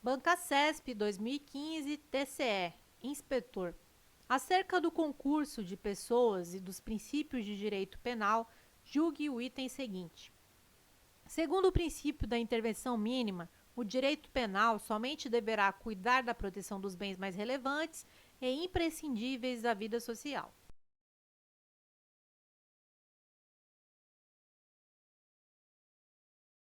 Banca CESP 2015, TCE, Inspetor. Acerca do concurso de pessoas e dos princípios de direito penal, julgue o item seguinte. Segundo o princípio da intervenção mínima, o direito penal somente deverá cuidar da proteção dos bens mais relevantes e imprescindíveis da vida social.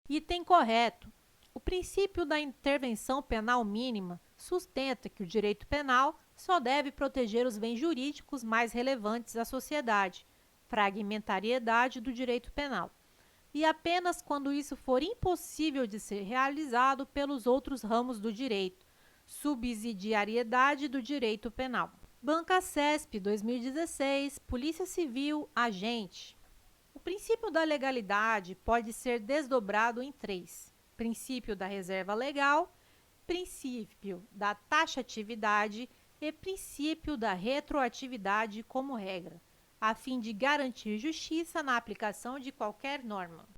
Item correto. O princípio da intervenção penal mínima sustenta que o direito penal só deve proteger os bens jurídicos mais relevantes à sociedade, fragmentariedade do direito penal, e apenas quando isso for impossível de ser realizado pelos outros ramos do direito, subsidiariedade do direito penal. Banca CESP 2016, Polícia Civil, Agente. O princípio da legalidade pode ser desdobrado em três: princípio da reserva legal, princípio da taxatividade e princípio da retroatividade como regra, a fim de garantir justiça na aplicação de qualquer norma.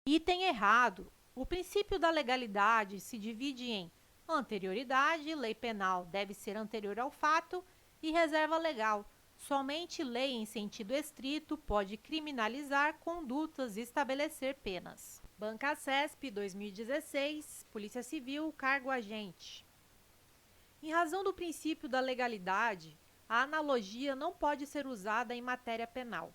Item errado. O princípio da legalidade se divide em anterioridade, lei penal deve ser anterior ao fato, e reserva legal. Somente lei em sentido estrito pode criminalizar condutas e estabelecer penas. Banca CESP 2016, Polícia Civil, cargo agente. Em razão do princípio da legalidade, a analogia não pode ser usada em matéria penal.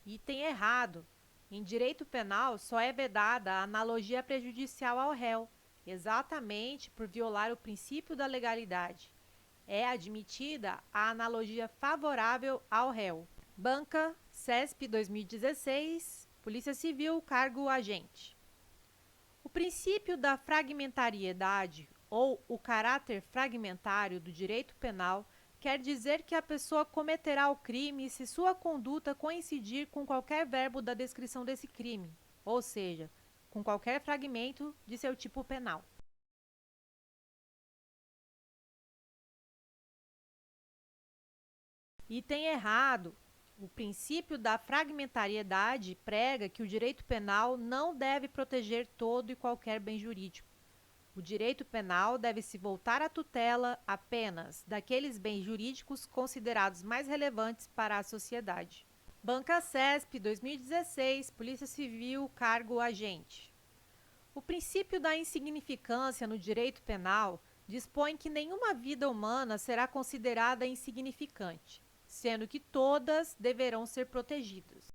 Item errado. Em direito penal, só é vedada a analogia prejudicial ao réu, exatamente por violar o princípio da legalidade. É admitida a analogia favorável ao réu. Banca CESP 2016, Polícia Civil, cargo agente. O princípio da fragmentariedade ou o caráter fragmentário do direito penal quer dizer que a pessoa cometerá o crime se sua conduta coincidir com qualquer verbo da descrição desse crime, ou seja, com qualquer fragmento de seu tipo penal. Item errado. O princípio da fragmentariedade prega que o direito penal não deve proteger todo e qualquer bem jurídico. O direito penal deve se voltar à tutela apenas daqueles bens jurídicos considerados mais relevantes para a sociedade. Banca CESP 2016, Polícia Civil, cargo agente. O princípio da insignificância no direito penal dispõe que nenhuma vida humana será considerada insignificante, sendo que todas deverão ser protegidas.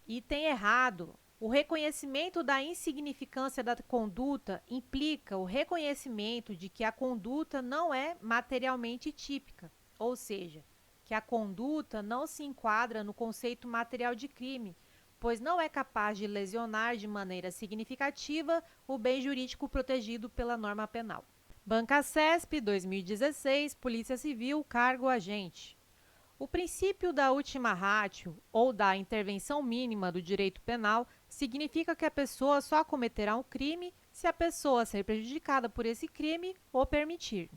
Item errado. O reconhecimento da insignificância da conduta implica o reconhecimento de que a conduta não é materialmente típica, ou seja, que a conduta não se enquadra no conceito material de crime, pois não é capaz de lesionar de maneira significativa o bem jurídico protegido pela norma penal. Banca CESP 2016, Polícia Civil, cargo agente. O princípio da ultima ratio, ou da intervenção mínima do direito penal, significa que a pessoa só cometerá um crime se a pessoa ser prejudicada por esse crime o permitir.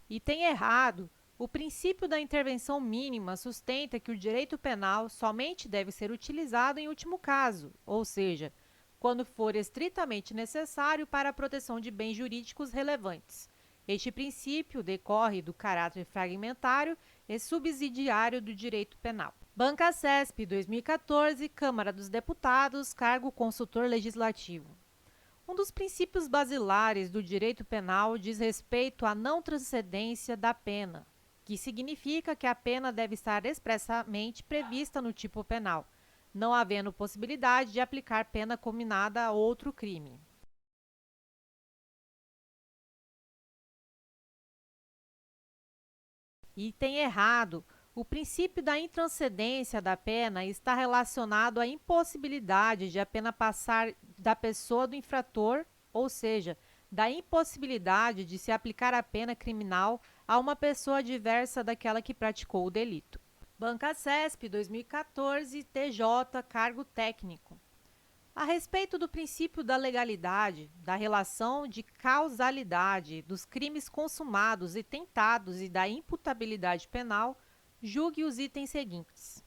Item errado. O princípio da intervenção mínima sustenta que o direito penal somente deve ser utilizado em último caso, ou seja, quando for estritamente necessário para a proteção de bens jurídicos relevantes. Este princípio decorre do caráter fragmentário e subsidiário do direito penal. Banca CESP 2014, Câmara dos Deputados, cargo consultor legislativo. Um dos princípios basilares do direito penal diz respeito à não transcendência da pena, que significa que a pena deve estar expressamente prevista no tipo penal, não havendo possibilidade de aplicar pena combinada a outro crime. Item errado. O princípio da intranscendência da pena está relacionado à impossibilidade de a pena passar da pessoa do infrator, ou seja, da impossibilidade de se aplicar a pena criminal a uma pessoa diversa daquela que praticou o delito. Banca CESP 2014, TJ, cargo técnico. A respeito do princípio da legalidade, da relação de causalidade, dos crimes consumados e tentados e da imputabilidade penal, julgue os itens seguintes.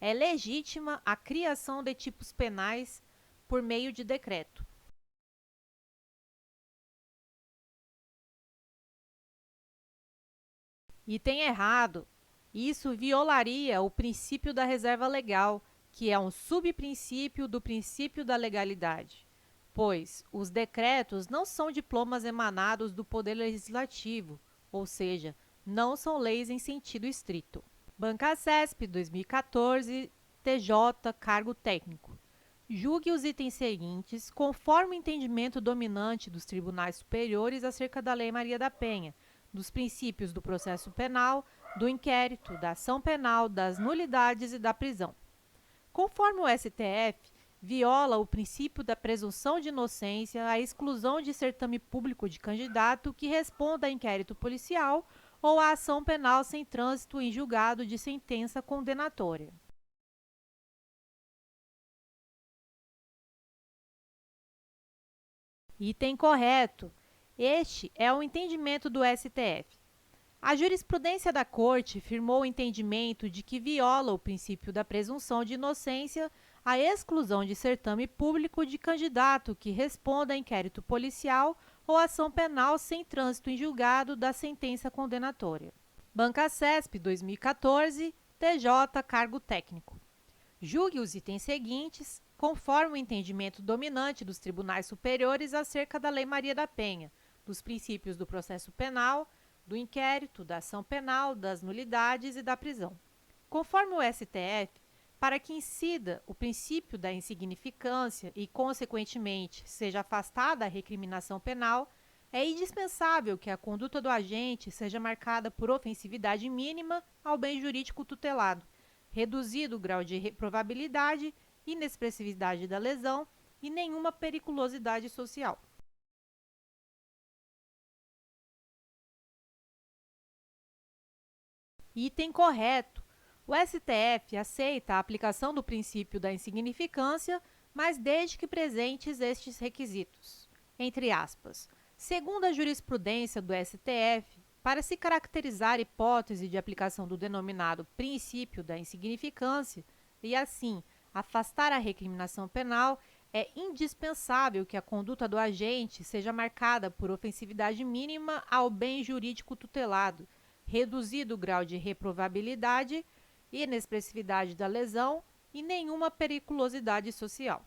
É legítima a criação de tipos penais por meio de decreto. Item errado. Isso violaria o princípio da reserva legal, que é um subprincípio do princípio da legalidade, pois os decretos não são diplomas emanados do Poder Legislativo, ou seja, não são leis em sentido estrito. Banca CESP 2014, TJ, cargo técnico. Julgue os itens seguintes conforme o entendimento dominante dos tribunais superiores acerca da Lei Maria da Penha, dos princípios do processo penal, do inquérito, da ação penal, das nulidades e da prisão. Conforme o STF, viola o princípio da presunção de inocência a exclusão de certame público de candidato que responda a inquérito policial ou a ação penal sem trânsito em julgado de sentença condenatória. Item correto. Este é o entendimento do STF. A jurisprudência da Corte firmou o entendimento de que viola o princípio da presunção de inocência a exclusão de certame público de candidato que responda a inquérito policial ou ação penal sem trânsito em julgado da sentença condenatória. Banca CESP 2014, TJ, cargo técnico. Julgue os itens seguintes conforme o entendimento dominante dos tribunais superiores acerca da Lei Maria da Penha, dos princípios do processo penal, do inquérito, da ação penal, das nulidades e da prisão. Conforme o STF, para que incida o princípio da insignificância e, consequentemente, seja afastada a recriminação penal, é indispensável que a conduta do agente seja marcada por ofensividade mínima ao bem jurídico tutelado, reduzido o grau de reprovabilidade, inexpressividade da lesão e nenhuma periculosidade social. Item correto. O STF aceita a aplicação do princípio da insignificância, mas desde que presentes estes requisitos. Entre aspas, segundo a jurisprudência do STF, para se caracterizar hipótese de aplicação do denominado princípio da insignificância e, assim, afastar a recriminação penal, é indispensável que a conduta do agente seja marcada por ofensividade mínima ao bem jurídico tutelado, reduzido o grau de reprovabilidade, inexpressividade da lesão e nenhuma periculosidade social.